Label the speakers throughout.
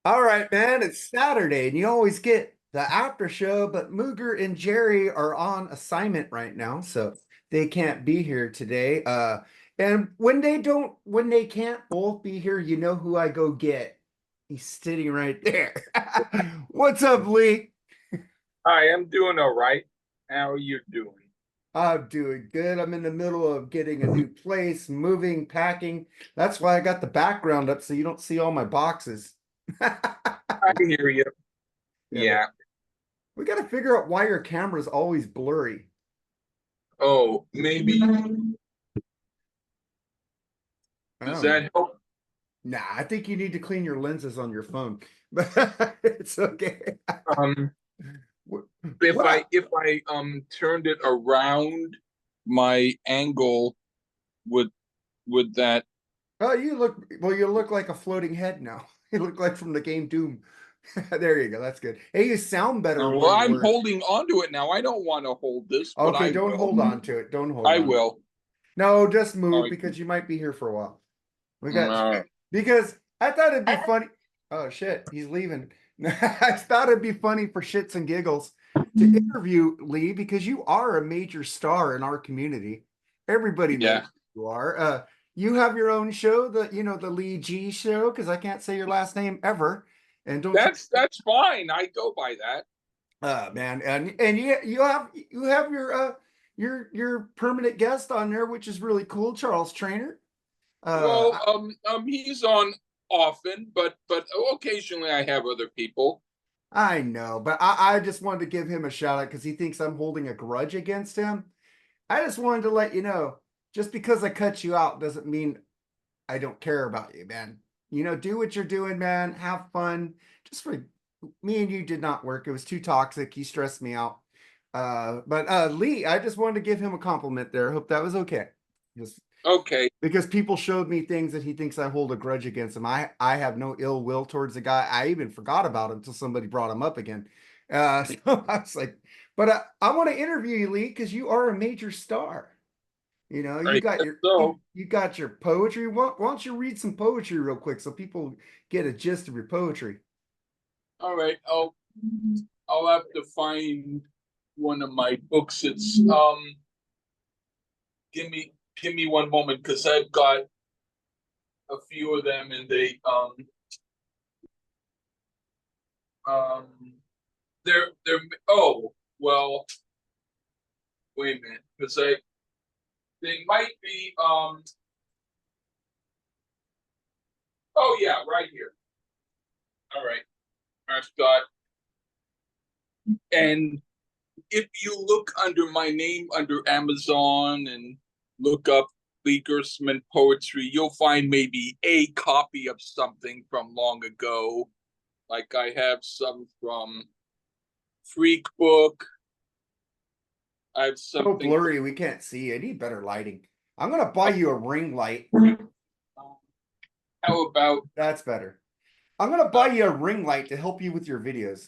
Speaker 1: All right, man, it's Saturday and you always get the after show, but Mooger and Jerry are on assignment right now, so they can't be here today. And when they can't both be here, you know who I go get. He's sitting right there. What's up, Lee?
Speaker 2: Hi, I'm doing all right. How are you doing?
Speaker 1: I'm doing good. I'm in the middle of getting a new place, moving, packing. That's why I got the background up so you don't see all my boxes.
Speaker 2: I hear you.
Speaker 1: Yeah, but
Speaker 2: Yeah.
Speaker 1: we got to figure out why your camera's always blurry.
Speaker 2: Oh, maybe
Speaker 1: I
Speaker 2: does
Speaker 1: don't know.
Speaker 2: that help?
Speaker 1: Nah, I think you need to clean your lenses on your phone, but it's okay.
Speaker 2: Um,
Speaker 1: What,
Speaker 2: if
Speaker 1: what
Speaker 2: I
Speaker 1: up?
Speaker 2: if I turned it around, my angle would would that?
Speaker 1: Oh, you look like a floating head now. You look like from the game Doom. There you go. That's good. Hey, you sound better
Speaker 2: Well,
Speaker 1: where you
Speaker 2: I'm
Speaker 1: were.
Speaker 2: holding onto it now. I don't want to hold this, but
Speaker 1: Okay,
Speaker 2: I
Speaker 1: don't
Speaker 2: will.
Speaker 1: hold on to it. Don't hold
Speaker 2: I
Speaker 1: on.
Speaker 2: will.
Speaker 1: No, just
Speaker 2: All
Speaker 1: move
Speaker 2: right.
Speaker 1: because you might be here for a while. We
Speaker 2: All
Speaker 1: got
Speaker 2: right.
Speaker 1: because I thought it'd be funny. Oh shit, he's leaving. I thought it'd be funny for shits and giggles to interview Lee because you are a major star in our community. Everybody knows
Speaker 2: Yeah.
Speaker 1: who you are. You have your own show, the Lee G show, because I can't say your last name ever. And don't you,
Speaker 2: That's fine. I go by that.
Speaker 1: man, and you have your permanent guest on there, which is really cool, Charles Trainer.
Speaker 2: Well,
Speaker 1: Uh,
Speaker 2: he's on often, but occasionally I have other people.
Speaker 1: I know, but I just wanted to give him a shout out because he thinks I'm holding a grudge against him. I just wanted to let you know, just because I cut you out doesn't mean I don't care about you, man. Do what you're doing, man. Have fun. Just for me and you did not work. It was too toxic. You stressed me out. But Lee, I just wanted to give him a compliment there. Hope that was okay. Just
Speaker 2: Okay.
Speaker 1: because people showed me things that he thinks I hold a grudge against him. I have no ill will towards the guy. I even forgot about him until somebody brought him up again. So I was like, but I want to interview you, Lee, because you are a major star. You
Speaker 2: I
Speaker 1: got
Speaker 2: guess
Speaker 1: your you
Speaker 2: so.
Speaker 1: you got your poetry. Why don't you read some poetry real quick so people get a gist of your poetry?
Speaker 2: All right. I'll have to find one of my books. It's give me one moment because I've got a few of them and um they're oh well wait a minute because I they might be oh yeah right here. All right. I've got and if you look under my name under Amazon and look up Lee Gerstmann poetry, you'll find maybe a copy of something from long ago. Like I have some from Freak Book. I have
Speaker 1: So
Speaker 2: something
Speaker 1: blurry, we can't see. I need better lighting. I'm gonna buy you a ring light.
Speaker 2: from how about
Speaker 1: That's better. I'm gonna buy
Speaker 2: uh,
Speaker 1: you a ring light to help you with your videos.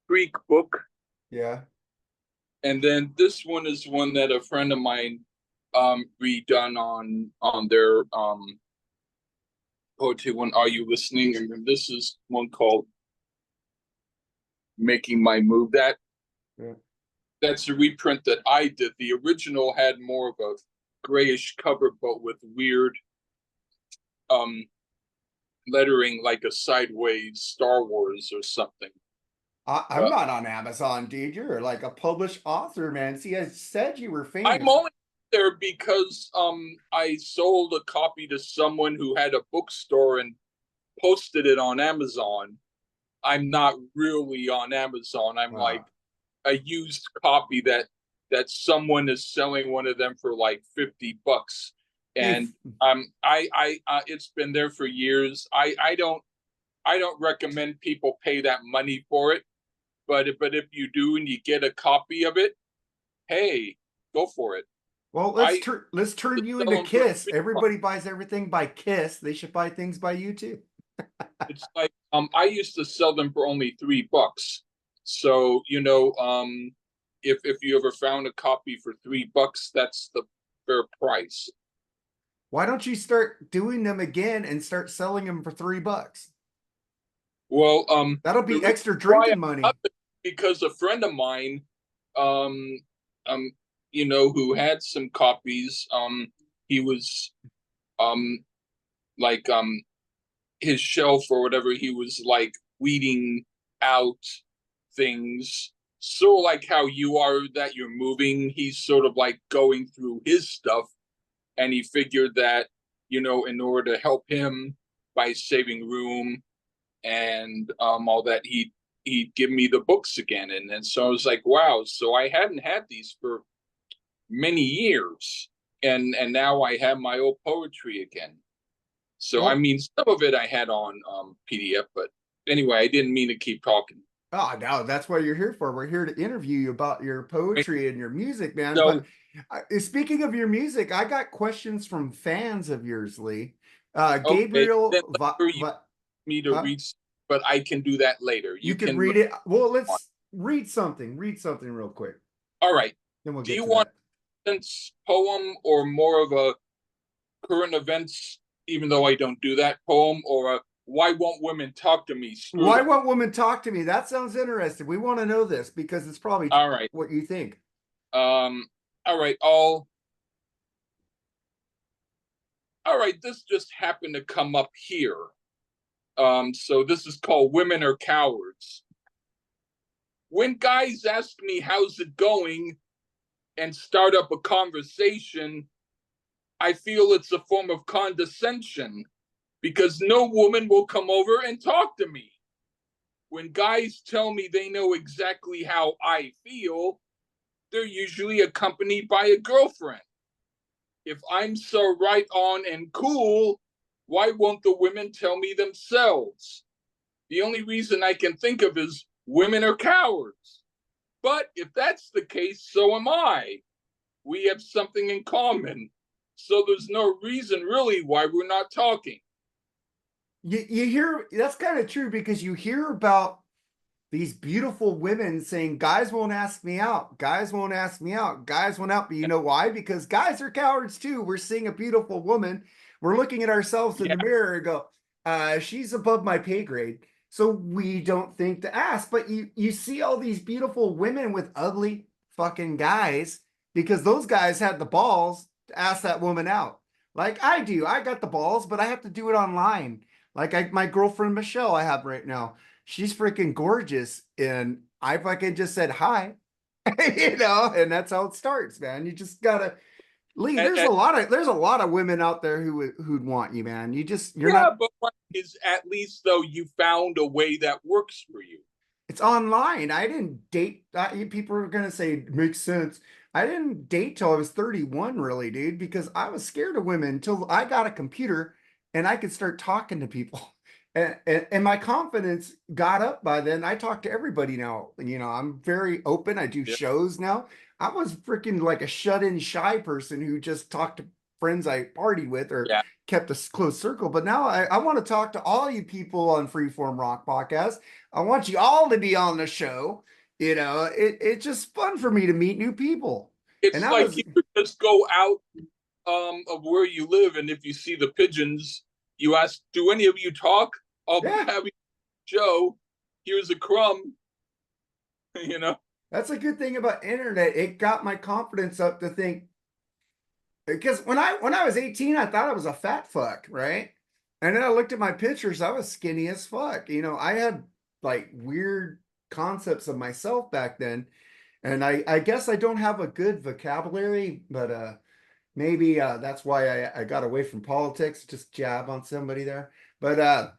Speaker 2: Freak Book,
Speaker 1: Yeah.
Speaker 2: and then this one is one that a friend of mine redone on their poetry one. Are you listening? And then this is one called Making My Move.
Speaker 1: Yeah.
Speaker 2: That's a reprint that I did. The original had more of a grayish cover, but with weird um lettering, like a sideways Star Wars or something.
Speaker 1: I'm
Speaker 2: But
Speaker 1: not on Amazon, dude. You're like a published author, man. See, I said you were
Speaker 2: I'm
Speaker 1: famous.
Speaker 2: only there because I sold a copy to someone who had a bookstore and posted it on Amazon. I'm not really on Amazon. I'm like
Speaker 1: Wow.
Speaker 2: a used copy that someone is selling one of them for like $50,
Speaker 1: If
Speaker 2: and I it's been there for years. I don't recommend people pay that money for it, but if you do and you get a copy of it, hey, go for it.
Speaker 1: Well,
Speaker 2: I
Speaker 1: let's turn you
Speaker 2: sell
Speaker 1: into
Speaker 2: them for
Speaker 1: Kiss.
Speaker 2: 3 bucks.
Speaker 1: Everybody buys everything by Kiss. They should buy things by you too.
Speaker 2: It's like I used to sell them for only $3. So if you ever found a copy for $3, that's the fair price.
Speaker 1: Why don't you start doing them again and start selling them for $3?
Speaker 2: Well,
Speaker 1: That'll
Speaker 2: the
Speaker 1: be
Speaker 2: reason
Speaker 1: extra
Speaker 2: why I
Speaker 1: drinking
Speaker 2: got
Speaker 1: money.
Speaker 2: it, because a friend of mine, um, um, who had some copies, he was, um, like, his shelf or whatever, he was like weeding out things. So like how you are that you're moving, he's sort of like going through his stuff, and he figured that, in order to help him by saving room and all that, he'd give me the books again. And so I was like, wow, so I hadn't had these for many years, and now I have my old poetry again. So I
Speaker 1: Well,
Speaker 2: mean, some of it I had on PDF, but anyway, I didn't mean to keep talking.
Speaker 1: oh no, that's what you're here for. We're here to interview you about your poetry and your music, man. But
Speaker 2: So
Speaker 1: speaking of your music, I got questions from fans of yours, Lee.
Speaker 2: okay, then
Speaker 1: Gabriel,
Speaker 2: later you need me to
Speaker 1: huh?
Speaker 2: read, but I can do that later.
Speaker 1: You
Speaker 2: You
Speaker 1: could
Speaker 2: can.
Speaker 1: read it. Well, let's read something. Read something real quick.
Speaker 2: All right.
Speaker 1: Then we'll
Speaker 2: Do
Speaker 1: get
Speaker 2: you
Speaker 1: to
Speaker 2: want
Speaker 1: that.
Speaker 2: a sense poem or more of a current events, even though I don't do that poem, or a why won't women talk to me? Screw
Speaker 1: Why
Speaker 2: them.
Speaker 1: won't women talk to me? That sounds interesting. We want to know this because it's probably
Speaker 2: All right.
Speaker 1: what you think.
Speaker 2: Um, all right, all right, this just happened to come up here. So this is called Women Are Cowards. When guys ask me how's it going and start up a conversation, I feel it's a form of condescension because no woman will come over and talk to me. When guys tell me they know exactly how I feel, they're usually accompanied by a girlfriend. If I'm so right on and cool, why won't the women tell me themselves? The only reason I can think of is women are cowards. But if that's the case, so am I. We have something in common. So there's no reason really why we're not talking.
Speaker 1: You hear that's kind of true because you hear about these beautiful women saying, guys won't ask me out, guys won't ask me out, guys won't out. But you know why? Because guys are cowards too. We're seeing a beautiful woman, we're looking at ourselves in
Speaker 2: Yeah.
Speaker 1: the mirror and go, she's above my pay grade. So we don't think to ask. But you see all these beautiful women with ugly fucking guys because those guys had the balls to ask that woman out. Like I do. I got the balls, but I have to do it online. Like my girlfriend Michelle I have right now, she's freaking gorgeous. And I fucking just said hi, and that's how it starts, man. You just gotta Lee,
Speaker 2: And, and
Speaker 1: there's a lot of women out there who'd want you, man. You're
Speaker 2: yeah,
Speaker 1: not
Speaker 2: but what is at least though you found a way that works for you.
Speaker 1: it's online. I didn't date people are gonna say it makes sense. I didn't date till I was 31, really, dude, because I was scared of women until I got a computer and I could start talking to people. And my confidence got up by then. I talk to everybody now. I'm very open. I do
Speaker 2: Yeah.
Speaker 1: shows now. I was freaking like a shut-in shy person who just talked to friends I partied with or
Speaker 2: Yeah.
Speaker 1: kept a close circle. But now I want to talk to all you people on Freeform Rock Podcast. I want you all to be on the show. It's just fun for me to meet new people. And
Speaker 2: It's
Speaker 1: that
Speaker 2: like
Speaker 1: was
Speaker 2: you could just go out of where you live, and if you see the pigeons, you ask, "Do any of you talk?" I'll be
Speaker 1: yeah,
Speaker 2: having Joe. Here's a crumb. you know.
Speaker 1: that's a good thing about internet. It got my confidence up to think because when I was 18, I thought I was a fat fuck, right? And then I looked at my pictures, I was skinny as fuck. I had like weird concepts of myself back then. And I guess I don't have a good vocabulary, but maybe that's why I got away from politics, just jab on somebody there. But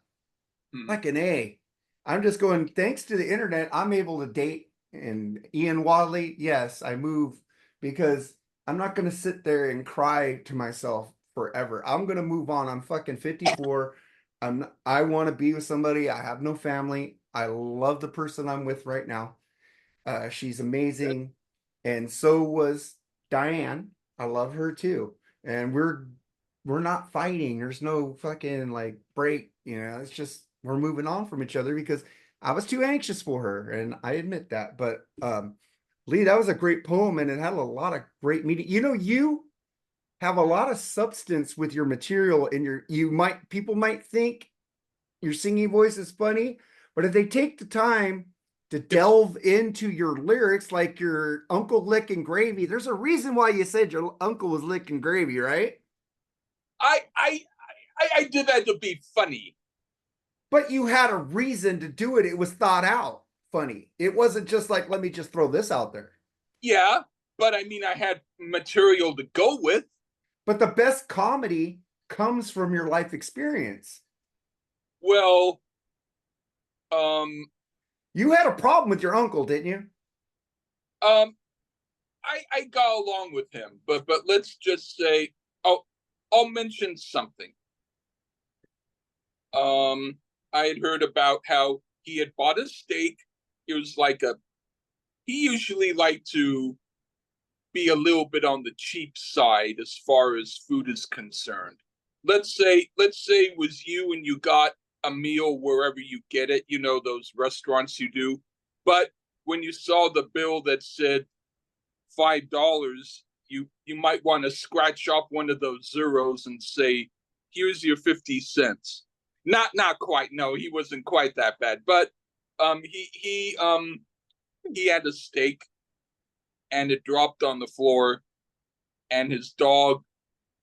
Speaker 2: Hmm.
Speaker 1: fucking A. I'm just going, thanks to the internet, I'm able to date. And Ian Wadley, yes, I move because I'm not going to sit there and cry to myself forever. I'm going to move on. I'm fucking 54. I want to be with somebody. I have no family. I love the person I'm with right now. She's amazing. And so was Diane. I love her too. And we're not fighting. There's no fucking like break, it's just we're moving on from each other because I was too anxious for her and I admit that. But Lee, that was a great poem and it had a lot of great meaning. You have a lot of substance with your material and people might think your singing voice is funny, But if they take the time to delve into your lyrics, like your uncle licking gravy, there's a reason why you said your uncle was licking gravy, right?
Speaker 2: I I I did that to be funny.
Speaker 1: But you had a reason to do it. It was thought out funny. It wasn't just like, let me just throw this out there.
Speaker 2: Yeah, but I mean, I had material to go with.
Speaker 1: But the best comedy comes from your life experience.
Speaker 2: Well, um,
Speaker 1: You had a problem with your uncle, didn't you?
Speaker 2: um, I got along with him, but let's just say, I'll mention something. Um, I had heard about how he had bought a steak. It was like he usually liked to be a little bit on the cheap side as far as food is concerned. Let's say it was you and you got a meal wherever you get it, those restaurants you do. But when you saw the bill that said $5, you might want to scratch off one of those zeros and say, "Here's your 50 cents." Not quite. No, he wasn't quite that bad. But he had a steak and it dropped on the floor, and his dog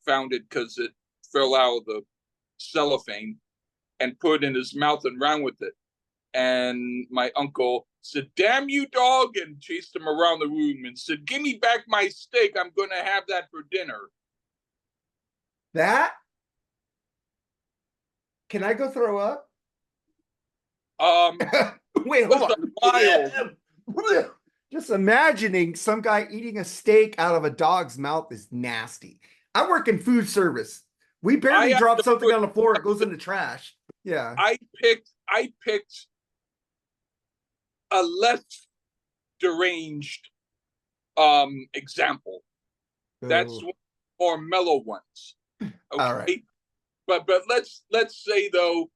Speaker 2: found it because it fell out of the cellophane and put it in his mouth and ran with it. And my uncle said, "Damn you, dog," and chased him around the room and said, "Give me back my steak. I'm going to have that for dinner."
Speaker 1: That? Can I go throw up?
Speaker 2: Um,
Speaker 1: Wait, hold
Speaker 2: was a mild.
Speaker 1: on. Just imagining some guy eating a steak out of a dog's mouth is nasty. I work in food service. We barely drop something on the floor, it goes in the trash. Yeah.
Speaker 2: I picked a less deranged example. That's one more mellow ones. Okay.
Speaker 1: All right.
Speaker 2: But let's say though,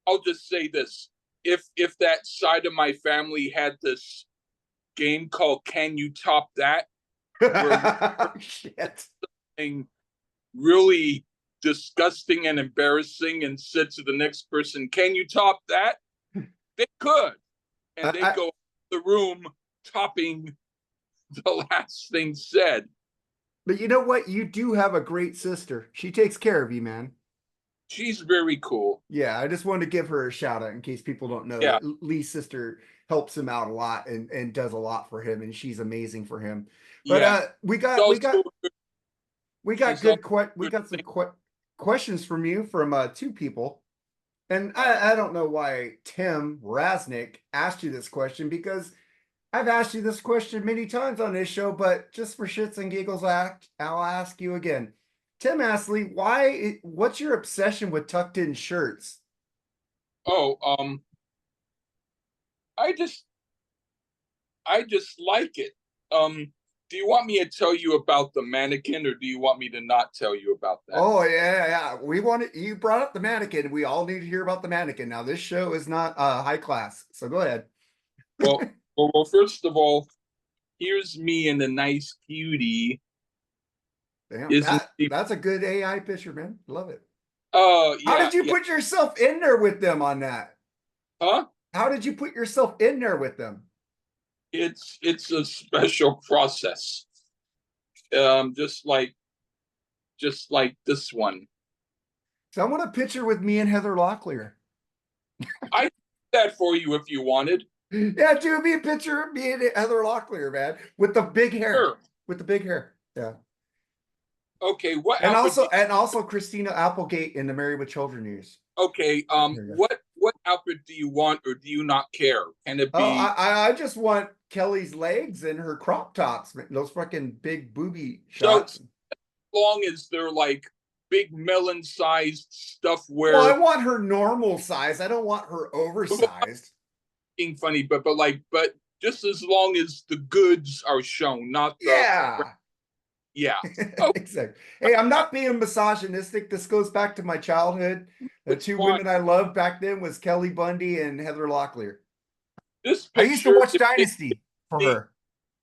Speaker 2: I'll just say this. If that side of my family had this game called Can You Top That? Where
Speaker 1: Shit.
Speaker 2: something really disgusting and embarrassing and said to the next person, "Can you top that?" They could. And they go the room topping the last thing said.
Speaker 1: But you know what? You do have a great sister. She takes care of you, man.
Speaker 2: She's very cool.
Speaker 1: Yeah, I just wanted to give her a shout out in case people don't know
Speaker 2: Yeah.
Speaker 1: that Lee's sister helps him out a lot and does a lot for him, and she's amazing for him. But
Speaker 2: Yeah.
Speaker 1: we got some questions from you from two people. And I don't know why Tim Rasnick asked you this question, because I've asked you this question many times on this show, but just for shits and giggles, I'll ask you again. Tim Astley, what's your obsession with tucked in shirts?
Speaker 2: Oh, I just like it. Do you want me to tell you about the mannequin, or do you want me to not tell you about that?
Speaker 1: Oh yeah. You brought up the mannequin. We all need to hear about the mannequin. Now, this show is not high class, so go ahead.
Speaker 2: Well, first of all, here's me in a nice cutie.
Speaker 1: Damn, that's a good AI picture, man. Love it.
Speaker 2: Oh, yeah.
Speaker 1: How did you put yourself in there with them on that?
Speaker 2: Huh?
Speaker 1: How did you put yourself in there with them?
Speaker 2: It's a special process. Just like this one.
Speaker 1: So I want a picture with me and Heather Locklear.
Speaker 2: I did that for you if you wanted.
Speaker 1: Yeah, do me a picture of me and Heather Locklear, man, with the big hair.
Speaker 2: Sure.
Speaker 1: With the big hair. Yeah.
Speaker 2: Okay,
Speaker 1: and also Christina Applegate in the Married with Children news.
Speaker 2: Okay, what outfit do you want, or do you not care? Can it be?
Speaker 1: Oh, I just want Kelly's legs and her crop tops, those fucking big booby shots.
Speaker 2: So, as long as they're like big melon-sized stuff where.
Speaker 1: Well, I want her normal size. I don't want her oversized.
Speaker 2: Being funny, but just as long as the goods are shown, not the. Yeah.
Speaker 1: Oh. Exactly. Hey, I'm not being misogynistic. This goes back to my childhood. The two women I loved back then was Kelly Bundy and Heather Locklear.
Speaker 2: This picture,
Speaker 1: I used to watch Dynasty for her.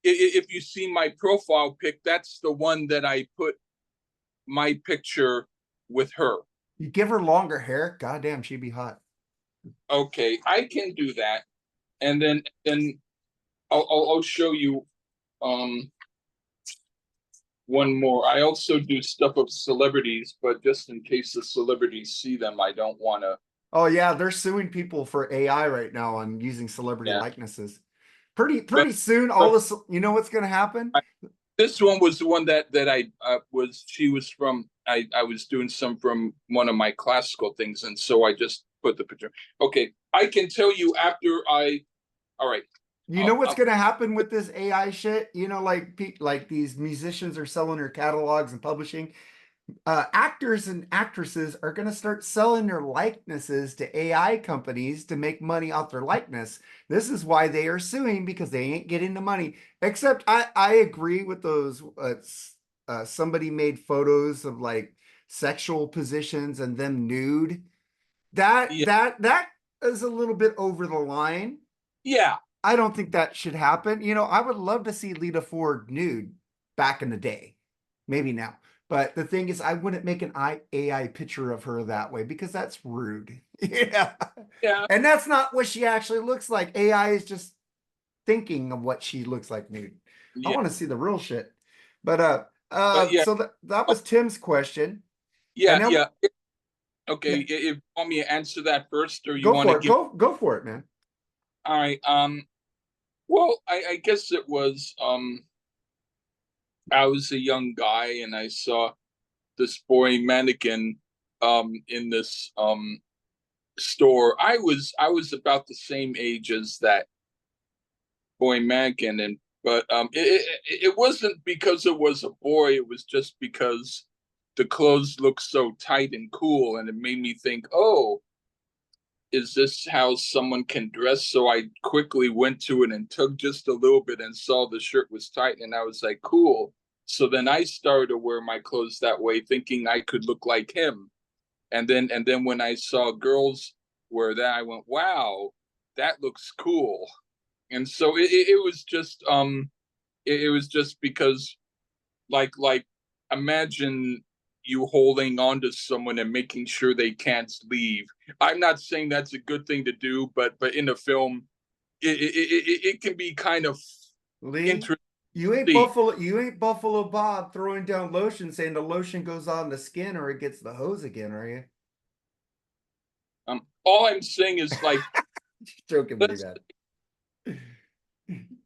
Speaker 2: If you see my profile pic, that's the one that I put my picture with her.
Speaker 1: You give her longer hair, goddamn, she'd be hot.
Speaker 2: Okay, I can do that, and then I'll show you um one more. I also do stuff of celebrities, but just in case the celebrities see them, I don't want to.
Speaker 1: Oh yeah, they're suing people for AI right now on using celebrity
Speaker 2: Yeah,
Speaker 1: likenesses. Pretty
Speaker 2: but
Speaker 1: pretty soon, all
Speaker 2: but
Speaker 1: this, you know what's going to happen?
Speaker 2: this one was the one that I was. She was from. I was doing some from one of my classical things, and so I just put the picture. Okay, I can tell you after I. All right.
Speaker 1: You know what's
Speaker 2: I'll
Speaker 1: going to happen with this AI shit? You know, like these musicians are selling their catalogs and publishing. Actors and actresses are going to start selling their likenesses to AI companies to make money off their likeness. This is why they are suing because they ain't getting the money. Except I agree with those. Somebody made photos of like sexual positions and them nude. That
Speaker 2: yeah
Speaker 1: that that is a little bit over the line.
Speaker 2: yeah
Speaker 1: I don't think that should happen. You know, I would love to see Lita Ford nude back in the day. Maybe now. But the thing is, I wouldn't make an AI picture of her that way because that's rude. Yeah.
Speaker 2: yeah
Speaker 1: And that's not what she actually looks like. AI is just thinking of what she looks like nude. I
Speaker 2: yeah.
Speaker 1: want to see the real shit. But
Speaker 2: But yeah
Speaker 1: so that was Tim's question. And
Speaker 2: yeah
Speaker 1: now
Speaker 2: yeah. Okay,
Speaker 1: yeah,
Speaker 2: if you want me to answer that first, or you
Speaker 1: go
Speaker 2: want to
Speaker 1: for it.
Speaker 2: give?
Speaker 1: Go for it, man.
Speaker 2: All right. Well, I guess it was. I was a young guy, and I saw this boy mannequin. In this store. I was about the same age as that boy mannequin, and but it wasn't because it was a boy. It was just because the clothes looked so tight and cool, and it made me think, oh, is this how someone can dress? So I quickly went to it and took just a little bit and saw the shirt was tight, and I was like, cool. So then I started to wear my clothes that way, thinking I could look like him. And then when I saw girls wear that, I went, wow, that looks cool. And so it was just it was just because like imagine you holding on to someone and making sure they can't leave. I'm not saying that's a good thing to do, but in a film, it can be kind of
Speaker 1: Lee,
Speaker 2: interesting. To see.
Speaker 1: You ain't Buffalo Bob throwing down lotion saying the lotion goes on the skin or it gets the hose again, are you?
Speaker 2: All I'm saying is like,
Speaker 1: Joking with you,
Speaker 2: let's
Speaker 1: man.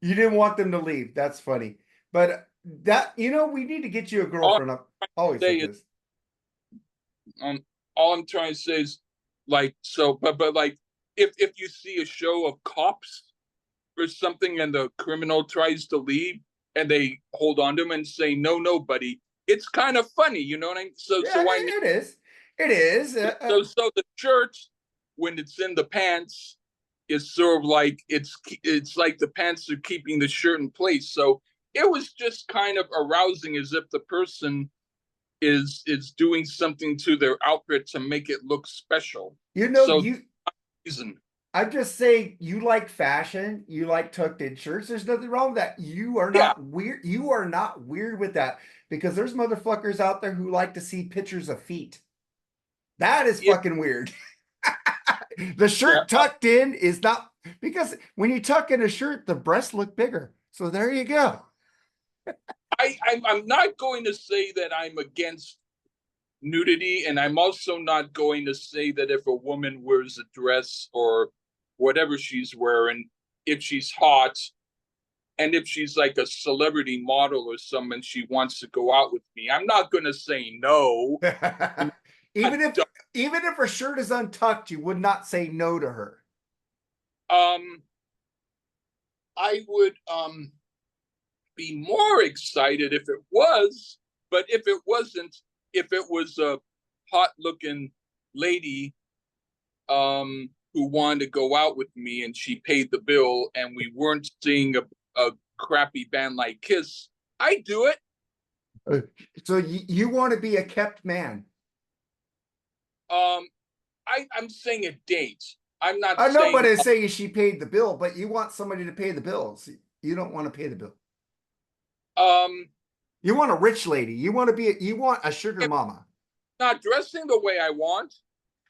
Speaker 1: You didn't want them to leave. That's funny. But that, you know, we need to get you a
Speaker 2: all
Speaker 1: girlfriend. I've always
Speaker 2: say
Speaker 1: said
Speaker 2: is
Speaker 1: this.
Speaker 2: um all I'm trying to say is like so, but like if you see a show of cops or something and the criminal tries to leave and they hold on to him and say no buddy, it's kind of funny, you know what I mean? so
Speaker 1: Yeah,
Speaker 2: so I mean
Speaker 1: it is. It is.
Speaker 2: so the shirt when it's in the pants is sort of like it's like the pants are keeping the shirt in place. So it was just kind of arousing, as if the person is doing something to their outfit to make it look special.
Speaker 1: You know,
Speaker 2: So reason.
Speaker 1: I just say you like fashion, you like tucked in shirts. There's nothing wrong with that. You are
Speaker 2: Yeah,
Speaker 1: not weird. You are not weird with that because there's motherfuckers out there who like to see pictures of feet. That is
Speaker 2: yeah,
Speaker 1: fucking weird. The
Speaker 2: yeah.
Speaker 1: shirt tucked in is not because when you tuck in a shirt, the breasts look bigger. So there you go.
Speaker 2: I'm not going to say that I'm against nudity, and I'm also not going to say that if a woman wears a dress or whatever she's wearing, if she's hot and if she's like a celebrity model or someone, she wants to go out with me, I'm not going to say no.
Speaker 1: even if even if her shirt is untucked, you would not say no to her.
Speaker 2: Um, I would be more excited if it was, but if it wasn't, if it was a hot looking lady who wanted to go out with me and she paid the bill and we weren't seeing a crappy band like Kiss, I do it.
Speaker 1: So you want to be a kept man.
Speaker 2: Um, I'm saying a date. I'm not
Speaker 1: I know, but
Speaker 2: saying
Speaker 1: it's saying she paid the bill, but you want somebody to pay the bills. You don't want to pay the bill.
Speaker 2: um
Speaker 1: You want a rich lady. You want to be you want a sugar
Speaker 2: if
Speaker 1: mama.
Speaker 2: not dressing the way I want.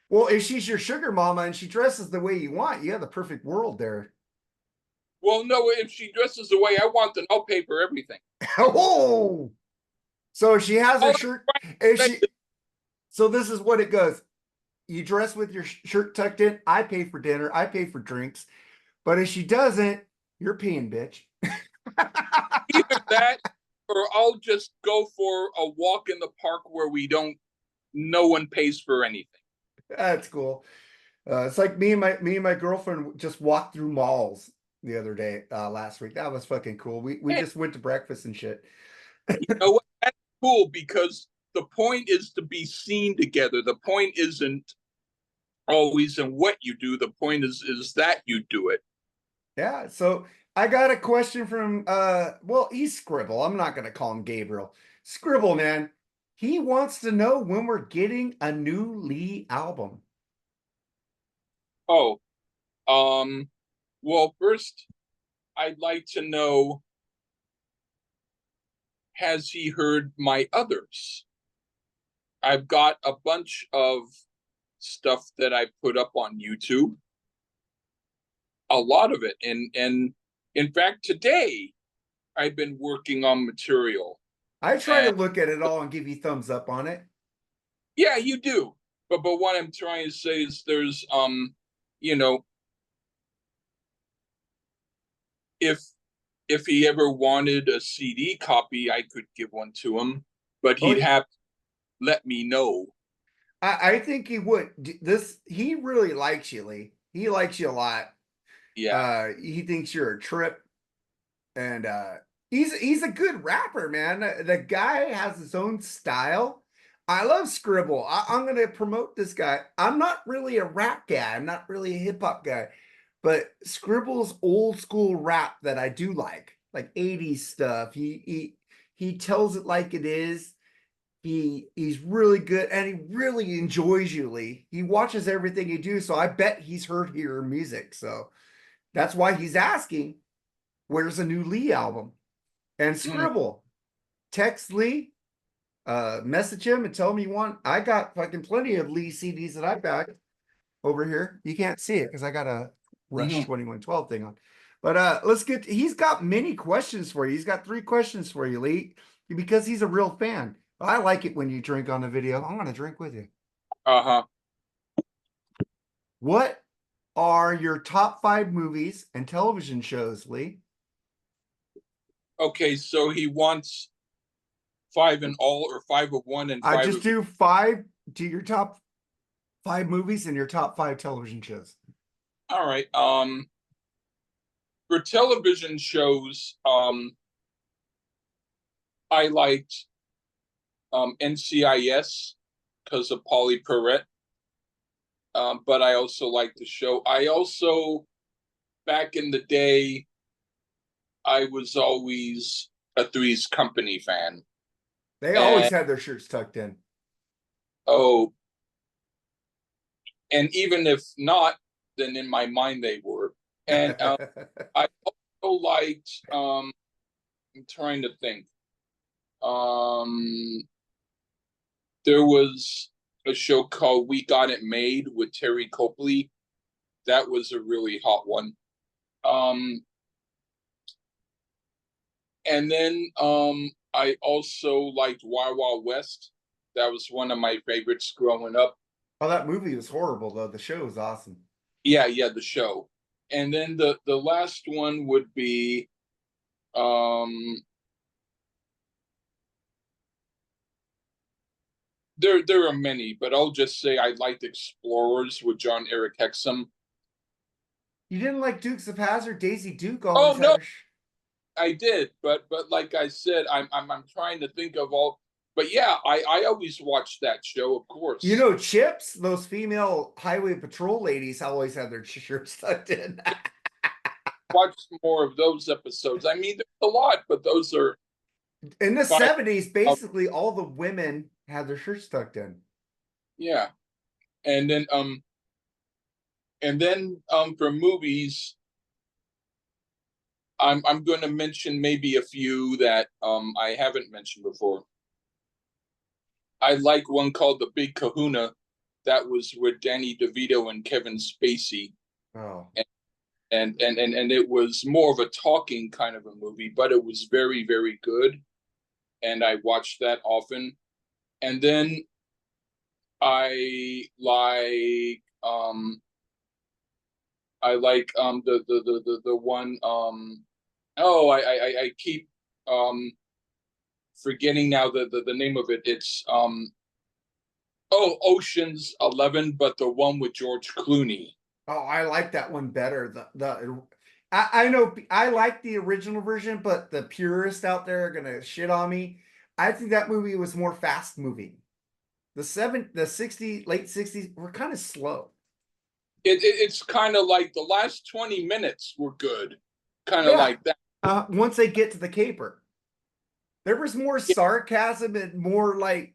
Speaker 1: Well, if she's your sugar mama and she dresses the way you want, you have the perfect world there.
Speaker 2: Well, no, if she dresses the way I want, then I'll pay for everything.
Speaker 1: Oh, so she has her
Speaker 2: All
Speaker 1: shirt.
Speaker 2: I'm
Speaker 1: If
Speaker 2: trying
Speaker 1: she,
Speaker 2: to
Speaker 1: so this is what it goes. You dress with your shirt tucked in. I pay for dinner. I pay for drinks. But if she doesn't, you're paying, bitch.
Speaker 2: either that, or I'll just go for a walk in the park where no one pays for anything.
Speaker 1: That's cool. It's like me and my girlfriend just walked through malls the other day, last week. That was fucking cool. We
Speaker 2: Hey,
Speaker 1: just went to breakfast and shit.
Speaker 2: you know what? That's cool because the point is to be seen together. The point isn't always in what you do. The point is that you do it.
Speaker 1: Yeah, so I got a question from well, he's Scribble. I'm not gonna call him Gabriel. Scribble, man. He wants to know when we're getting a new Lee album.
Speaker 2: Oh, um, well, first I'd like to know, has he heard my others? I've got a bunch of stuff that I put up on YouTube, a lot of it. And in fact, today I've been working on material.
Speaker 1: I try to
Speaker 2: And
Speaker 1: look at it all and give you thumbs up on it.
Speaker 2: yeah, you do. But what I'm trying to say is you know, if if he ever wanted a CD copy, I could give one to him, but
Speaker 1: Oh,
Speaker 2: he'd have to let me know.
Speaker 1: I think he would. This he really likes you, Lee. He likes you a lot.
Speaker 2: Yeah.
Speaker 1: He thinks you're a trip, and he's a good rapper, man. The guy has his own style. I love Scribble. I'm gonna promote this guy. I'm not really a rap guy. I'm not really a hip hop guy, but Scribble's old school rap that I do like 80s stuff. He tells it like it is. He's really good and he really enjoys you, Lee. He watches everything you do, so I bet he's heard your music. So that's why he's asking, where's a new Lee album? And
Speaker 2: Mm,
Speaker 1: Scribble, text Lee, message him and tell him you want. I got fucking plenty of Lee CDs that I've got over here. You can't see it because I got a Rush
Speaker 2: mhm.
Speaker 1: 2112 thing on. But let's get he's got many questions for you. He's got 3 questions for you, Lee, because he's a real fan. I like it when you drink on the video. I'm gonna drink with you.
Speaker 2: Uh-huh.
Speaker 1: What are your top 5 movies and television shows, Lee?
Speaker 2: Okay, so he wants five in all, or five of one and
Speaker 1: I
Speaker 2: five
Speaker 1: just
Speaker 2: of.
Speaker 1: do 5. Do your top 5 movies and your top 5 television shows.
Speaker 2: All right. For television shows, I liked NCIS because of Polly Perrette. But I also liked the show. I also, back in the day, I was always a Three's Company fan.
Speaker 1: They always
Speaker 2: And
Speaker 1: had their shirts tucked in.
Speaker 2: oh, and even if not, then in my mind they were. And I also liked, I'm trying to think. Um, there was a show called We Got It Made with Terry Copley. That was a really hot one. Um, and then I also liked Wild Wild West. That was one of my favorites growing up.
Speaker 1: Oh, that movie was horrible though. The show was awesome.
Speaker 2: Yeah, yeah, the show. And then the last one would be um there are many, but I'll just say I liked Explorers with John Eric Hexum.
Speaker 1: You didn't like Dukes of Hazzard? Daisy Duke
Speaker 2: Oh
Speaker 1: always had
Speaker 2: no,
Speaker 1: her.
Speaker 2: I did, but like I said, I'm trying to think of all. But yeah, I always watched that show, of
Speaker 1: You
Speaker 2: course.
Speaker 1: know, Chips, those female highway patrol ladies always had their shirts tucked in.
Speaker 2: Watched more of those episodes. I mean, there's a lot, but those are
Speaker 1: In the
Speaker 2: five.
Speaker 1: 70s, basically all the women had their shirts tucked in.
Speaker 2: Yeah, and then for movies, I'm going to mention maybe a few that I haven't mentioned before. I like one called The Big Kahuna. that was with Danny DeVito and Kevin Spacey,
Speaker 1: Oh,
Speaker 2: and it was more of a talking kind of a movie, but it was very, very good, and I watched that often. And then I like the one oh I keep forgetting now the name of it. It's Ocean's 11, but the one with George Clooney.
Speaker 1: oh, I like that one better. I know I like the original version, but the purists out there are gonna shit on me. I think that movie was more fast moving. The 60, late 60s were kind of slow.
Speaker 2: It's kind of like the last 20 minutes were good, kind of
Speaker 1: Yeah.
Speaker 2: like that.
Speaker 1: Once they get to the caper, there was more
Speaker 2: Yeah,
Speaker 1: sarcasm and more like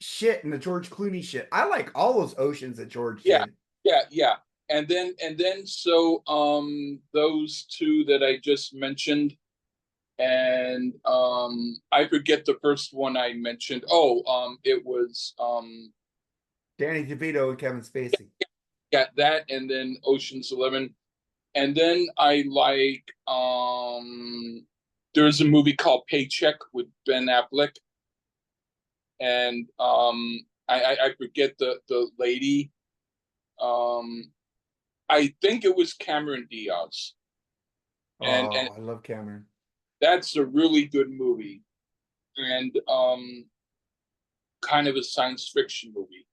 Speaker 1: shit in the George Clooney shit. I like all those oceans that George
Speaker 2: yeah,
Speaker 1: did.
Speaker 2: yeah. And then so those two that I just mentioned, and I forget the first one I mentioned. Oh, it was
Speaker 1: Danny DeVito and Kevin Spacey.
Speaker 2: got that, and then Ocean's 11. And then I like there's a movie called Paycheck with Ben Affleck, and I forget the lady. Um, I think it was Cameron Diaz, and
Speaker 1: Oh, I love Cameron.
Speaker 2: that's a really good movie, and kind of a science fiction movie.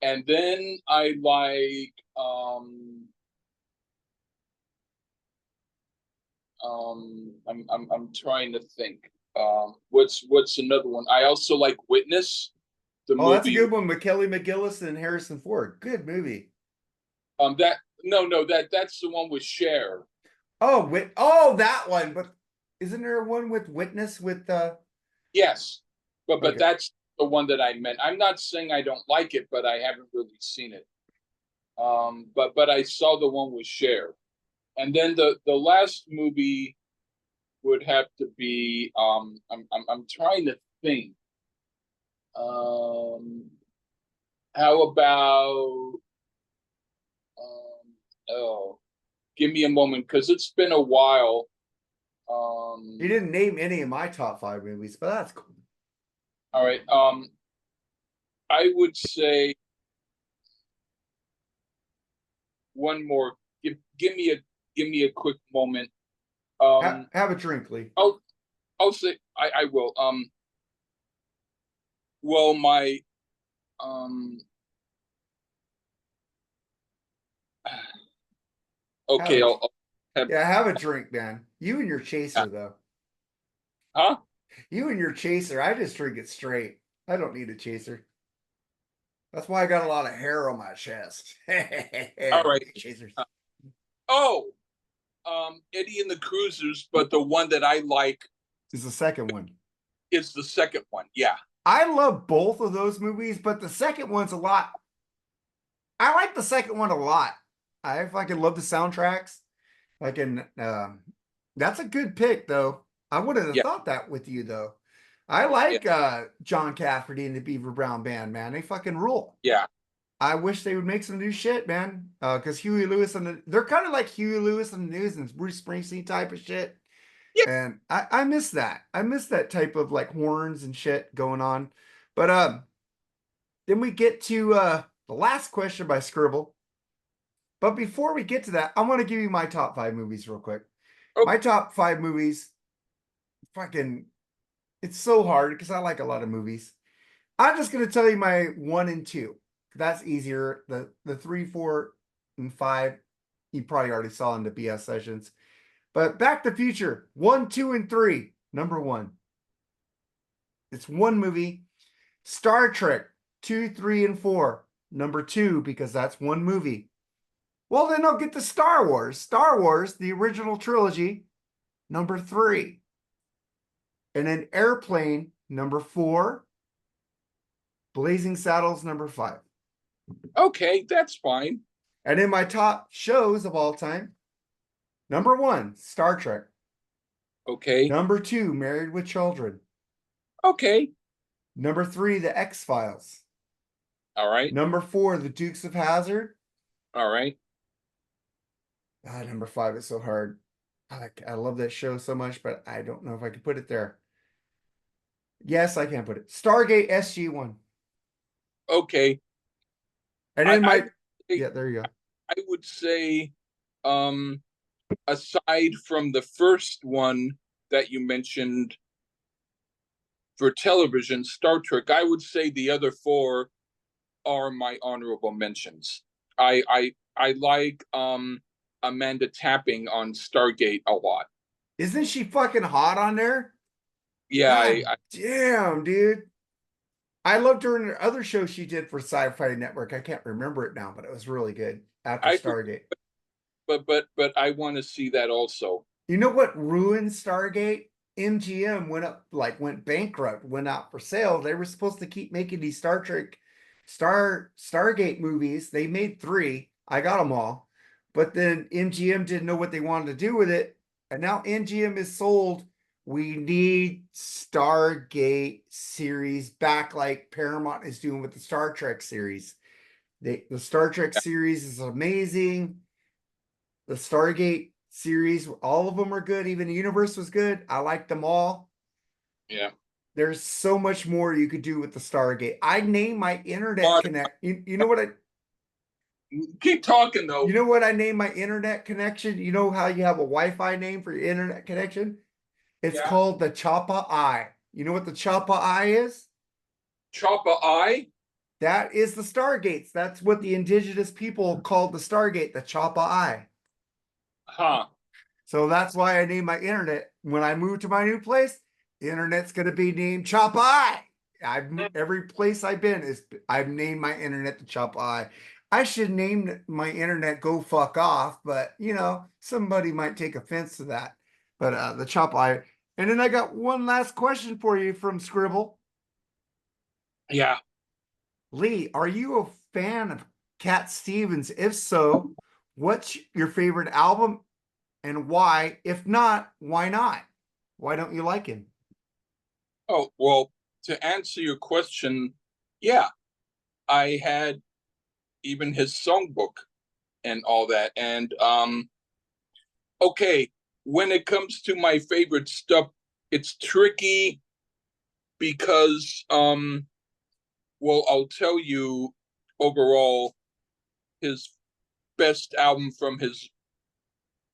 Speaker 2: And then I like I'm trying to think. What's another one? I also like Witness, the
Speaker 1: Oh, that's a
Speaker 2: movie.
Speaker 1: good one with Kelly McGillis and Harrison Ford. Good movie.
Speaker 2: That no, that's the one with Cher.
Speaker 1: Oh, that one. But isn't there one with Witness with
Speaker 2: Yes, but
Speaker 1: okay.
Speaker 2: that's the one that I meant. I'm not saying I don't like it, but I haven't really seen it. But I saw the one with Cher, and then the last movie would have to be I'm trying to think. Um, how about oh, give me a moment because it's been a while.
Speaker 1: You didn't name any of my top five movies, but that's cool.
Speaker 2: All right. I would say one more. Give me a quick moment.
Speaker 1: Have a drink, Lee.
Speaker 2: I'll I'll say I will. Well, my um.
Speaker 1: Have
Speaker 2: Okay,
Speaker 1: a
Speaker 2: I'll have.
Speaker 1: yeah, have a drink, man. You and your
Speaker 2: Yeah.
Speaker 1: chaser though.
Speaker 2: Huh?
Speaker 1: You and your chaser. I just drink it straight. I don't need a chaser. That's why I got a lot of hair on my chest.
Speaker 2: All right.
Speaker 1: Chasers.
Speaker 2: Uh, oh, Eddie and the Cruisers, but the one that I like
Speaker 1: Is the second one.
Speaker 2: is the second one. Yeah.
Speaker 1: I love both of those movies, but the second one's a lot. I like the second one a lot. I fucking love the soundtracks. I can that's a good pick though. I wouldn't have
Speaker 2: Yeah.
Speaker 1: thought that with you though. I
Speaker 2: Yeah.
Speaker 1: like John Cafferty and the Beaver Brown Band, man. They fucking rule.
Speaker 2: Yeah.
Speaker 1: I wish they would make some new shit, man. Because Huey Lewis and they're kind of like Huey Lewis and the News and Bruce Springsteen type of shit.
Speaker 2: Yeah.
Speaker 1: And I miss that. I miss that type of like horns and shit going on. But then we get to the last question by Scribble. But before we get to that, I want to give you my top five movies real quick.
Speaker 2: Okay.
Speaker 1: My top five movies, fucking, it's so hard because I like a lot of movies. I'm just gonna tell you my one and two. That's easier. The three, four, and five, you probably already saw in the BS sessions. But Back to the Future, one, two, and three. Number one. It's one movie. Star Trek, two, three, and four. Number two, because that's one movie. Well, then I'll get to Star Wars. Star Wars, the original trilogy, number three. And then Airplane, number four. Blazing Saddles, number five.
Speaker 2: Okay, that's fine.
Speaker 1: And in my top shows of all time, number one, Star Trek.
Speaker 2: Okay.
Speaker 1: Number two, Married with Children.
Speaker 2: Okay.
Speaker 1: Number three, The X-Files.
Speaker 2: All right.
Speaker 1: Number 4, The Dukes of Hazzard.
Speaker 2: All right.
Speaker 1: Number 5 is so hard. I love that show so much, but I don't know if I could put it there. Yes, I can put it. Stargate SG-1.
Speaker 2: Okay.
Speaker 1: And
Speaker 2: I
Speaker 1: then
Speaker 2: I
Speaker 1: my, yeah, there you go.
Speaker 2: I would say, um, aside from the first one that you mentioned for television, Star Trek, I would say the other four are my honorable mentions. I like Amanda Tapping on Stargate a lot.
Speaker 1: Isn't she fucking hot on there?
Speaker 2: Yeah,
Speaker 1: God damn, dude. I loved her in her other show she did for Sci-Fi Network. I can't remember it now, but it was really good after
Speaker 2: I agree,
Speaker 1: Stargate.
Speaker 2: but I want to see that also.
Speaker 1: You know what ruined Stargate? MGM went bankrupt, went out for sale. They were supposed to keep making these Star Trek Stargate movies. They made 3. I got them all. But then MGM didn't know what they wanted to do with it. And now MGM is sold. We need Stargate series back like Paramount is doing with the Star Trek series. The Star Trek series is amazing. The Stargate series, all of them are good. Even the universe was good. I liked them all.
Speaker 2: Yeah.
Speaker 1: There's so much more you could do with the Stargate. I named my internet
Speaker 2: But
Speaker 1: connect. You know what
Speaker 2: keep talking though.
Speaker 1: I named my internet connection? You know how you have a Wi-Fi name for your internet connection? It's
Speaker 2: Yeah.
Speaker 1: called the Choppa Eye. You know what the Choppa Eye is?
Speaker 2: Choppa Eye.
Speaker 1: That is the Stargates. That's what the indigenous people called the Stargate, the Choppa Eye.
Speaker 2: Huh.
Speaker 1: So that's why I named my internet. When I move to my new place, the internet's going to be named Chop Eye. Every place I've named my internet the Chop Eye. I should name my internet Go Fuck Off, but somebody might take offense to that. But the Chop Eye. And then I got one last question for you from Scribble.
Speaker 2: Yeah.
Speaker 1: Lee, are you a fan of Cat Stevens? If so, what's your favorite album and why? If not, why not? Why don't you like him?
Speaker 2: Oh, well, to answer your question, yeah, I had even his songbook and all that. And okay, when it comes to my favorite stuff, it's tricky because well, I'll tell you overall his best album from his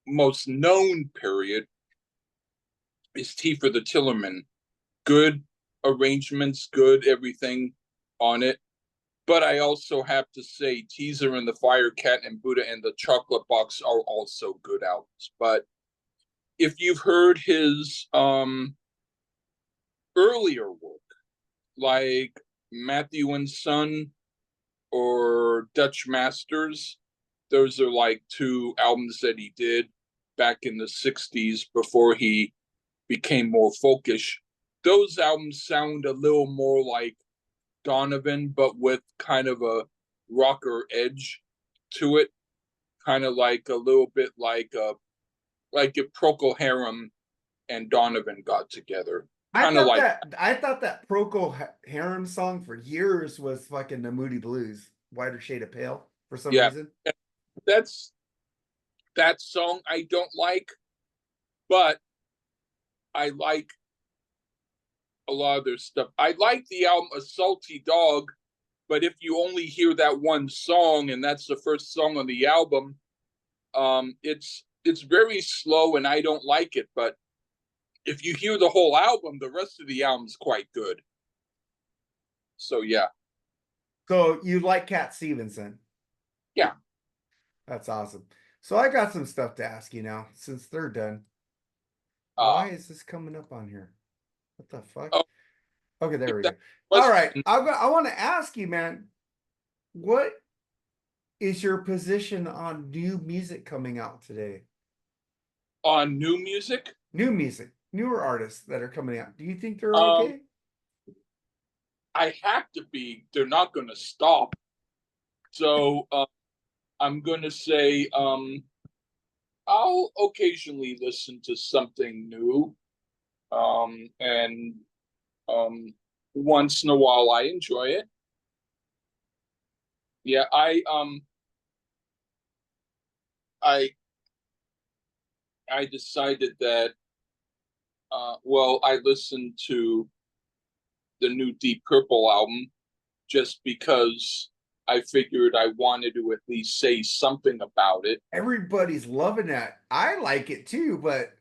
Speaker 2: most known period is Tea for the Tillerman. Good arrangements, good everything on it. But I also have to say, Teaser and the Fire Cat and Buddha and the Chocolate Box are also good albums. But if you've heard his earlier work, like Matthew and Son or Dutch Masters, those are like 2 albums that he did back in the 60s before he became more folkish. Those albums sound a little more like Donovan, but with kind of a rocker edge to it, kind of like a little bit like if Procol Harum and Donovan got together, kind of like
Speaker 1: I thought that Procol Harum song for years was fucking the Moody Blues, Whiter Shade of Pale, for some
Speaker 2: yeah.
Speaker 1: reason.
Speaker 2: That's that song I don't like, but I like a lot of their stuff. I like the album A Salty Dog, but if you only hear that one song and that's the first song on the album, it's very slow and I don't like it. But if you hear the whole album, the rest of the album's quite good. So yeah,
Speaker 1: So you like Cat Stevenson?
Speaker 2: yeah.
Speaker 1: That's awesome. So I got some stuff to ask you now, since they're done.
Speaker 2: Uh,
Speaker 1: Why is this coming up on here? What the fuck?
Speaker 2: oh,
Speaker 1: Okay, there
Speaker 2: if
Speaker 1: we
Speaker 2: that
Speaker 1: go. All right,
Speaker 2: question
Speaker 1: I want to ask you, man, what is your position on new music coming out today?
Speaker 2: on new music,
Speaker 1: New music, newer artists that are coming out. Do you think they're
Speaker 2: um,
Speaker 1: okay?
Speaker 2: I have to be. They're not going to stop. So I'm going to say I'll occasionally listen to something new, and um, once in a while I enjoy it. Yeah, I I decided that well, I listened to the new Deep Purple album just because I figured I wanted to at least say something about it.
Speaker 1: Everybody's loving that. I like it too, but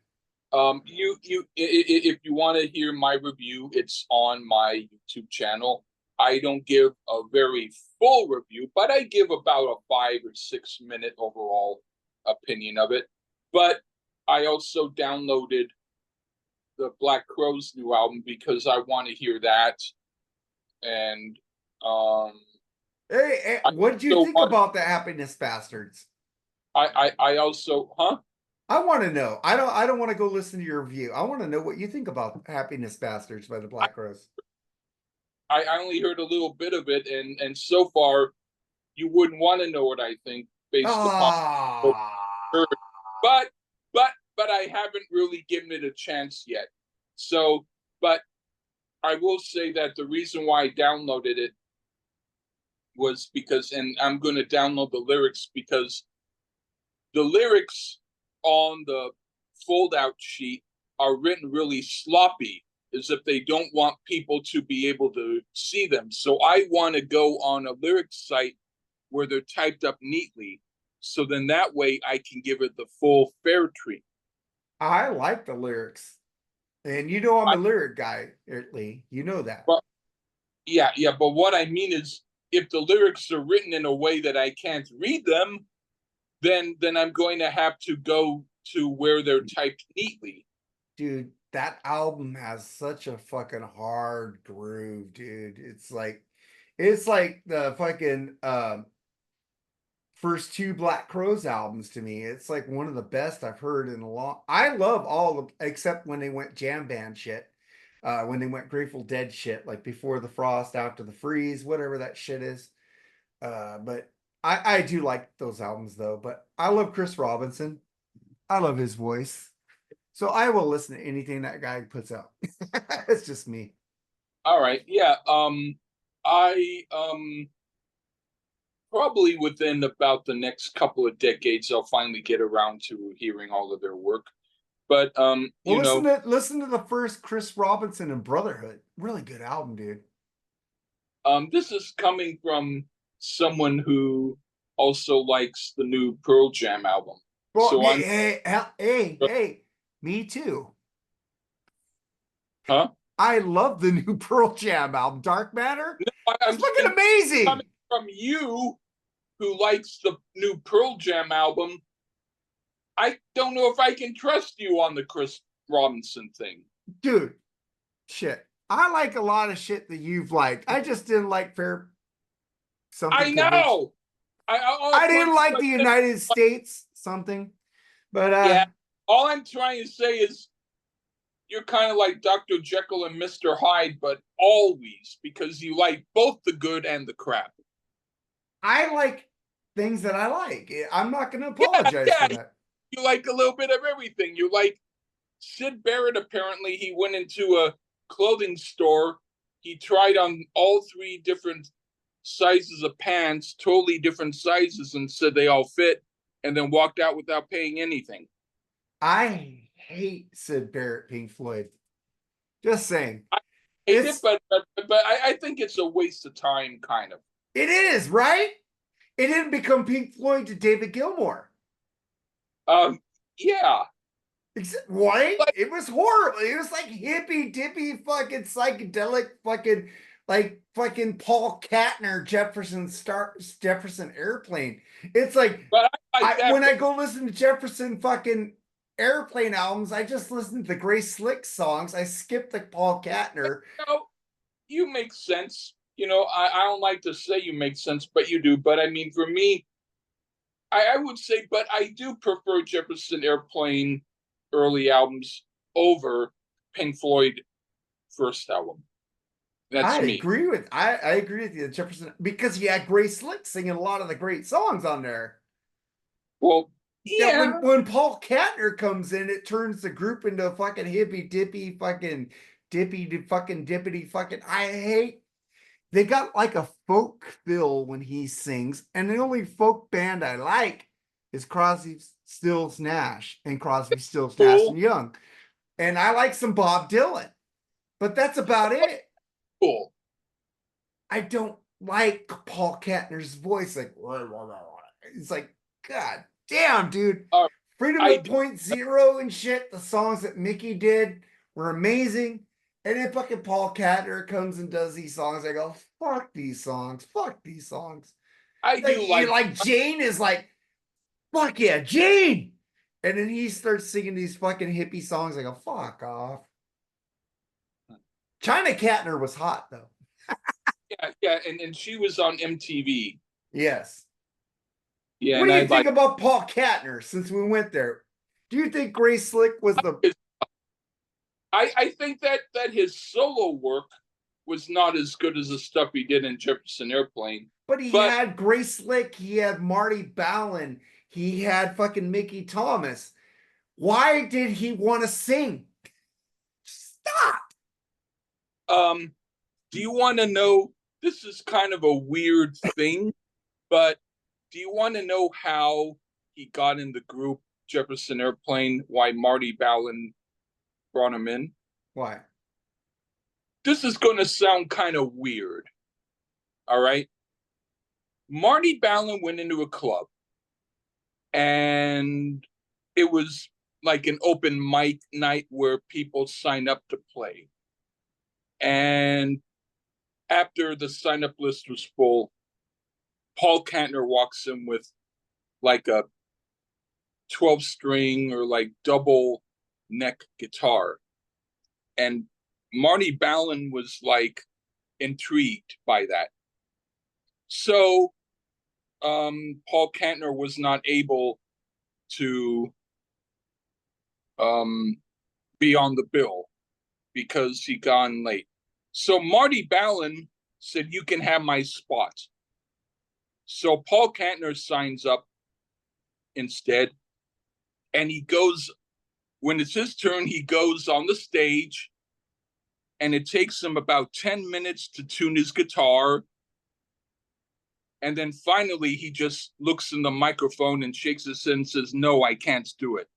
Speaker 2: If you want to hear my review, it's on my YouTube channel. I don't give a very full review, but I give about a 5 or 6 minute overall opinion of it. But I also downloaded the Black Crowes new album because I want to hear that, and um,
Speaker 1: hey,
Speaker 2: I
Speaker 1: what did you
Speaker 2: also
Speaker 1: think
Speaker 2: want
Speaker 1: about the Happiness Bastards?
Speaker 2: I also
Speaker 1: I want to know. I don't want to go listen to your review. I want to know what you think about Happiness Bastards by the Black Rose.
Speaker 2: I only heard a little bit of it, and so far you wouldn't want to know what I think based upon what
Speaker 1: Ah,
Speaker 2: I heard. But but I haven't really given it a chance yet. So, but I will say that the reason why I downloaded it was because, and I'm going to download the lyrics because the lyrics on the fold out sheet are written really sloppy, as if they don't want people to be able to see them. So I want to go on a lyrics site where they're typed up neatly. So then that way I can give it the full fair treat.
Speaker 1: I like the lyrics. And you know I'm
Speaker 2: I,
Speaker 1: a lyric guy, Lee. You know that.
Speaker 2: but yeah. But what I mean is, if the lyrics are written in a way that I can't read them, then I'm going to have to go to where they're typed neatly.
Speaker 1: Dude, that album has such a fucking hard groove, dude. It's like the fucking first two Black Crows albums to me. It's like one of the best I've heard in a long. I love all of except when they went jam band shit. When they went Grateful Dead shit, like Before the Frost, After the Freeze, whatever that shit is. But I do like those albums though. But I love Chris Robinson. I love his voice. So I will listen to anything that guy puts out. It's just me.
Speaker 2: All right, yeah. I probably within about the next couple of decades, I'll finally get around to hearing all of their work. But
Speaker 1: Well, listen to the first Chris Robinson and Brotherhood. Really good album, dude.
Speaker 2: this is coming from someone who also likes the new Pearl Jam album.
Speaker 1: Well,
Speaker 2: So I'm,
Speaker 1: hey, me too.
Speaker 2: huh?
Speaker 1: I love the new Pearl Jam album, Dark Matter.
Speaker 2: No,
Speaker 1: It's
Speaker 2: I'm
Speaker 1: fucking
Speaker 2: saying coming
Speaker 1: amazing,
Speaker 2: from you, who likes the new Pearl Jam album. I don't know if I can trust you on the Chris Robinson thing.
Speaker 1: dude. Shit, I like a lot of shit that you've liked. I just didn't like Fair something
Speaker 2: I
Speaker 1: convinced.
Speaker 2: know. All
Speaker 1: I
Speaker 2: I'm
Speaker 1: didn't
Speaker 2: putting
Speaker 1: like
Speaker 2: like
Speaker 1: the
Speaker 2: this,
Speaker 1: United States something, but
Speaker 2: yeah. All I'm trying to say is you're kind of like Dr. Jekyll and Mr. Hyde, but always because you like both the good and the crap.
Speaker 1: I like things that I like. I'm not going to
Speaker 2: Yeah,
Speaker 1: apologize
Speaker 2: yeah.
Speaker 1: for that.
Speaker 2: You like a little bit of everything. You like Sid Barrett. Apparently, he went into a clothing store. He tried on all three different sizes of pants, totally different sizes, and said they all fit, and then walked out without paying anything.
Speaker 1: I hate Sid Barrett, Pink Floyd. Just saying.
Speaker 2: I hate it,
Speaker 1: It's
Speaker 2: but I think it's a waste of time, kind of.
Speaker 1: it is, right? It didn't become Pink Floyd to David Gilmour.
Speaker 2: Um, yeah,
Speaker 1: Why?
Speaker 2: like,
Speaker 1: It was horrible. It was like hippy dippy fucking psychedelic fucking like fucking Paul Kantner Jefferson Airplane. It's like
Speaker 2: but I like
Speaker 1: I
Speaker 2: that.
Speaker 1: when I go listen to Jefferson fucking Airplane albums, I just listen to the Grace Slick songs. I skip the Paul Kantner.
Speaker 2: You know, you make sense. I don't like to say you make sense, but you do. But I mean, for me, I would say, but I do prefer Jefferson Airplane early albums over Pink Floyd first album. That's me.
Speaker 1: I agree with you, Jefferson, because you had Grace Slick singing a lot of the great songs on there.
Speaker 2: Well,
Speaker 1: Yeah,
Speaker 2: yeah,
Speaker 1: when Paul Kantner comes in, it turns the group into a fucking hippy dippy fucking dippy fucking dippity fucking. I hate they got like a folk feel when he sings, and the only folk band I like is Crosby, Stills, Nash, and Crosby, Stills, Nash and
Speaker 2: Cool,
Speaker 1: Young. And I like some Bob Dylan, but that's about it.
Speaker 2: cool.
Speaker 1: I don't like Paul Kantner's voice. Like, it's like, God damn, dude.
Speaker 2: Uh,
Speaker 1: Freedom
Speaker 2: I
Speaker 1: at
Speaker 2: do,
Speaker 1: Point Zero and shit. The songs that Mickey did were amazing. And then fucking Paul Kantner comes and does these songs. I go, fuck these songs. Fuck these songs.
Speaker 2: I do
Speaker 1: Like Jane is like, fuck yeah, Jane. And then he starts singing these fucking hippie songs. I go, fuck off. China Katner was hot though.
Speaker 2: yeah, and she was on MTV.
Speaker 1: Yes.
Speaker 2: Yeah,
Speaker 1: What do
Speaker 2: and I
Speaker 1: you think
Speaker 2: like
Speaker 1: about Paul Kantner since we went there? Do you think Grace Slick was the
Speaker 2: his, I think that his solo work was not as good as the stuff he did in Jefferson Airplane.
Speaker 1: but he
Speaker 2: But
Speaker 1: had Grace Slick, he had Marty Ballin, he had fucking Mickey Thomas. Why did he want to sing? Stop.
Speaker 2: um do you want to know, this is kind of a weird thing, but do you want to know how he got in the group Jefferson Airplane, why Marty Ballin brought him in?
Speaker 1: Why?
Speaker 2: This is going to sound kind of weird. All right. Marty Ballin went into a club and it was like an open mic night where people sign up to play. And after the sign up list was full, Paul Kantner walks in with like a 12 string or like double neck guitar. And Marty Ballin was like intrigued by that. So Paul Kantner was not able to um, be on the bill because he gone late. So Marty Ballin said, "You can have my spot." So Paul Kantner signs up instead, and he goes, when it's his turn, he goes on the stage, and it takes him about 10 minutes to tune his guitar. And then finally, he just looks in the microphone and shakes his head and says, "No, I can't do it."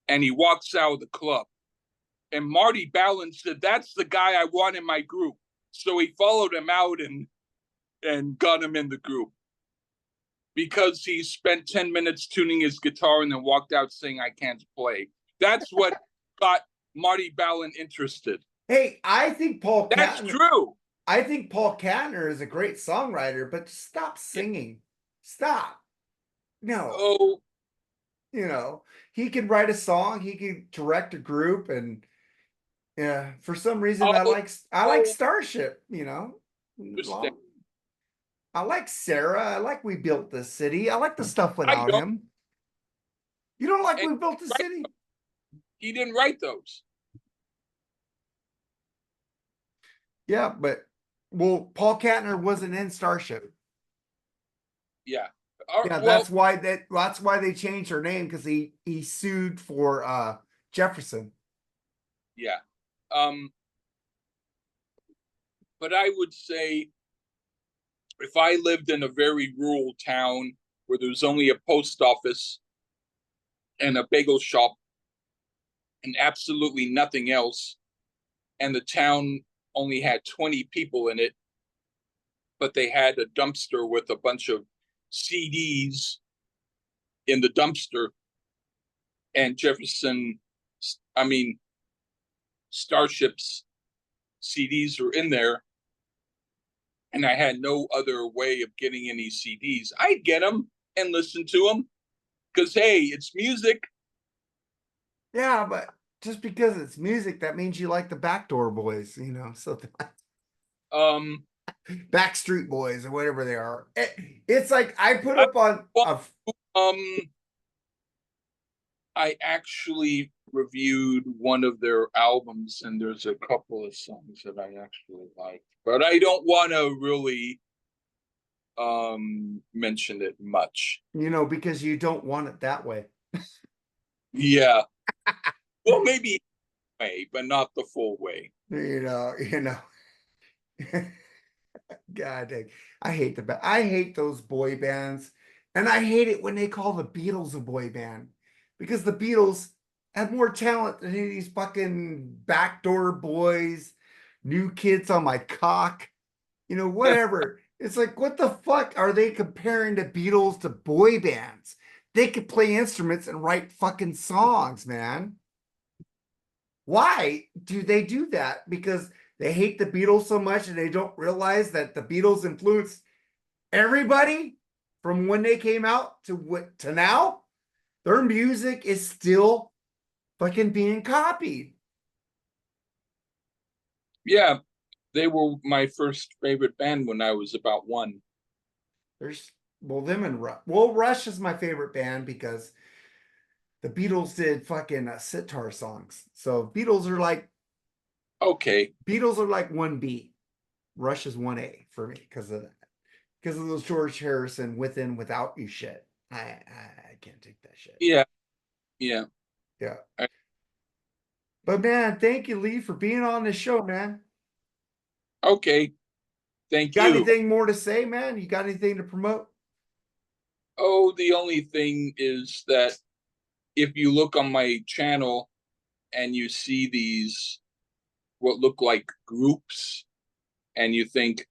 Speaker 2: And he walks out of the club. And Marty Ballin said, "That's the guy I want in my group." So he followed him out and got him in the group because he spent 10 minutes tuning his guitar and then walked out saying, "I can't play." That's what got Marty Ballin interested.
Speaker 1: Hey, I think Paul
Speaker 2: That's
Speaker 1: Kantner.
Speaker 2: true.
Speaker 1: I think Paul Kantner is a great songwriter, but stop
Speaker 2: Yeah.
Speaker 1: singing. Stop. No,
Speaker 2: Oh,
Speaker 1: you know, he can write a song, he can direct a group, and yeah, for some reason
Speaker 2: oh,
Speaker 1: I like
Speaker 2: oh,
Speaker 1: Starship,
Speaker 2: interesting.
Speaker 1: I like Sarah, I like We Built This City, I like the stuff
Speaker 2: I
Speaker 1: without
Speaker 2: don't.
Speaker 1: him. You don't like
Speaker 2: And
Speaker 1: We Built the
Speaker 2: right,
Speaker 1: City?
Speaker 2: he didn't write those.
Speaker 1: Yeah, but well, Paul Kantner wasn't in Starship.
Speaker 2: Yeah.
Speaker 1: Yeah,
Speaker 2: Well,
Speaker 1: that's why they changed her name because he sued for Jefferson.
Speaker 2: yeah. Um, but I would say if I lived in a very rural town where there's only a post office and a bagel shop and absolutely nothing else, and the town only had 20 people in it, but they had a dumpster with a bunch of CDs in the dumpster, and I mean, Starship's CDs were in there, and I had no other way of getting any CDs. I'd get them and listen to them because, hey, it's music.
Speaker 1: Yeah, but just because it's music, that means you like the Backdoor Boys, so
Speaker 2: Um,
Speaker 1: Backstreet Boys or whatever they are. It's like I put
Speaker 2: I,
Speaker 1: up on
Speaker 2: well,
Speaker 1: a
Speaker 2: um, I actually reviewed one of their albums, and there's a couple of songs that I actually like, but I don't want to really mention it much.
Speaker 1: because you don't want it that way.
Speaker 2: Yeah, well, maybe way, but not the full way.
Speaker 1: You know, God dang. I hate those boy bands. And I hate it when they call the Beatles a boy band. Because the Beatles have more talent than any of these fucking backdoor boys, new kids on my cock, whatever. It's like, what the fuck are they comparing the Beatles to boy bands? They could play instruments and write fucking songs, man. Why do they do that? Because they hate the Beatles so much and they don't realize that the Beatles influenced everybody from when they came out to now. Their music is still fucking being copied.
Speaker 2: Yeah, they were my first favorite band when I was about one.
Speaker 1: There's them and Rush. Well, Rush is my favorite band because the Beatles did fucking sitar songs. So
Speaker 2: Okay.
Speaker 1: Beatles are like 1B. Rush is 1A for me because of those George Harrison with and without you shit. I can't take that shit.
Speaker 2: Yeah. Yeah.
Speaker 1: Yeah.
Speaker 2: I-
Speaker 1: But man, thank you, Lee, for being on the show, man.
Speaker 2: Okay. Thank
Speaker 1: Got
Speaker 2: you.
Speaker 1: anything more to say, man? You got anything to promote?
Speaker 2: Oh, the only thing is that if you look on my channel and you see these what look like groups and you think,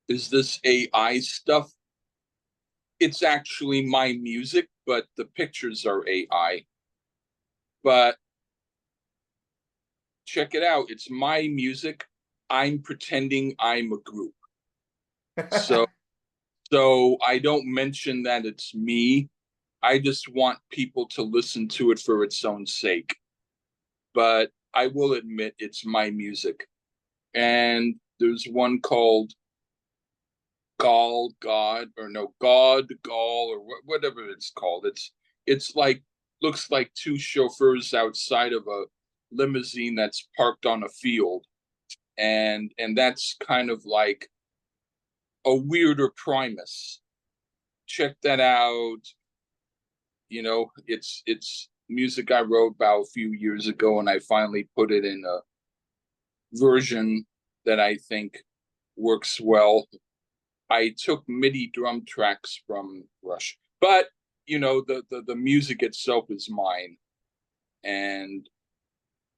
Speaker 2: is this AI stuff? It's actually my music, but the pictures are AI. But check it out. It's my music. I'm pretending I'm a group. So so I don't mention that it's me. I just want people to listen to it for its own sake. But I will admit it's my music. And there's one called God, or no, Gall, or whatever it's called. It's like looks like two chauffeurs outside of a limousine that's parked on a field, and that's kind of like a weirder premise. Check that out. It's music I wrote about a few years ago, and I finally put it in a version that I think works well. I took MIDI drum tracks from Rush, but the music itself is mine, and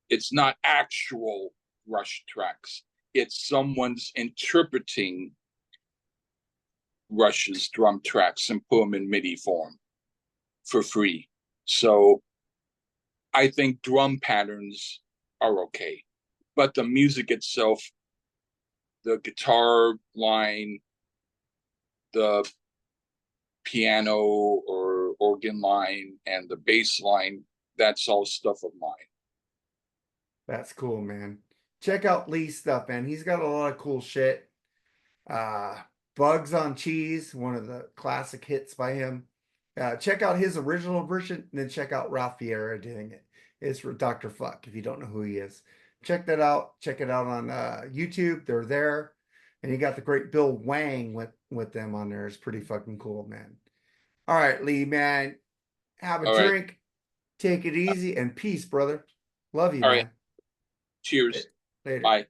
Speaker 2: it's not actual Rush tracks. It's someone's interpreting Rush's drum tracks and put them in MIDI form for free. So I think drum patterns are okay, but the music itself, the guitar line, the piano or organ line, and the bass line, that's all stuff of mine.
Speaker 1: That's cool, man. Check out Lee's stuff, man. He's got a lot of cool shit. Uh, Bugs on Cheese, one of the classic hits by him. Check out his original version, and then check out Ralph Vieira doing it. It's for Dr. Fuck, if you don't know who he is. Check that out. Check it out on YouTube. They're there. And you got the great Bill Wang with them on there. It's pretty fucking cool, man. All right, Lee, man. Have a
Speaker 2: All right.
Speaker 1: drink. Take it easy and peace, brother. Love you,
Speaker 2: All right.
Speaker 1: man.
Speaker 2: Cheers.
Speaker 1: Later.
Speaker 2: Bye.